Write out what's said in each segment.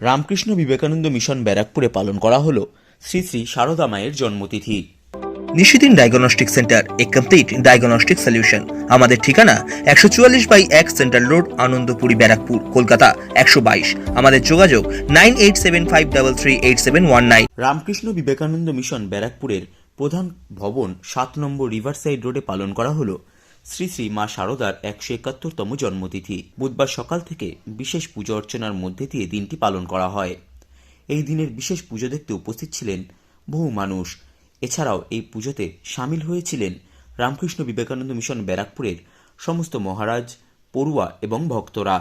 Ramakrishna Vivekananda mission ব্যারাকপুরে পালন করা হলো শ্রী শ্রী সারদা মায়ের জন্মতিথি। নিশিদিন ডায়াগনস্টিক সেন্টার, এ কমপ্লিট ডায়াগনস্টিক সলিউশন। আমাদের ঠিকানা 144/1 সেন্ট্রাল রোড, আনন্দপুরি, ব্যারাকপুর, কলকাতা 122। আমাদের যোগাযোগ 9875338719। রামকৃষ্ণ বিবেকানন্দ মিশন ব্যারাকপুরের প্রধান ভবন 7 নম্বর রিভারসাইড রোডে পালন করা হলো শ্রী শ্রী মা শারদার 171তম জন্মতিথি। বুধবার সকাল থেকে বিশেষ পুজো অর্চনার মধ্যে দিয়ে দিনটি পালন করা হয়। এই দিনের বিশেষ পুজো দেখতে উপস্থিত ছিলেন বহু মানুষ। এছাড়াও এই পুজোতে সামিল হয়েছিলেন রামকৃষ্ণ বিবেকানন্দ মিশন ব্যারাকপুরের সমস্ত মহারাজ, পড়ুয়া এবং ভক্তরা।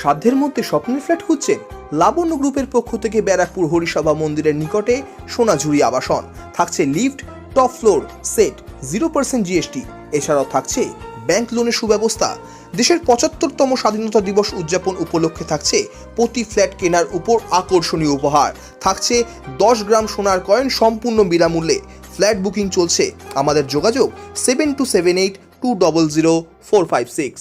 সাধ্যের মধ্যে স্বপ্নের ফ্ল্যাট খুঁজছেন? লাবণ্য গ্রুপের পক্ষ থেকে ব্যারাকপুর হরিসভা মন্দিরের নিকটে সোনাঝুরি আবাসন। থাকছে lift, top floor, set, 0% GST। এছাড়াও থাকছে ব্যাংক লোনের সুব্যবস্থা। দেশের 75তম স্বাধীনতা দিবস উদযাপন উপলক্ষে থাকছে প্রতি ফ্ল্যাট কেনার উপর আকর্ষণীয় উপহার। থাকছে 10 গ্রাম সোনার কয়েন সম্পূর্ণ বিনামূল্যে। ফ্ল্যাট বুকিং চলছে। আমাদের যোগাযোগ 7278200456।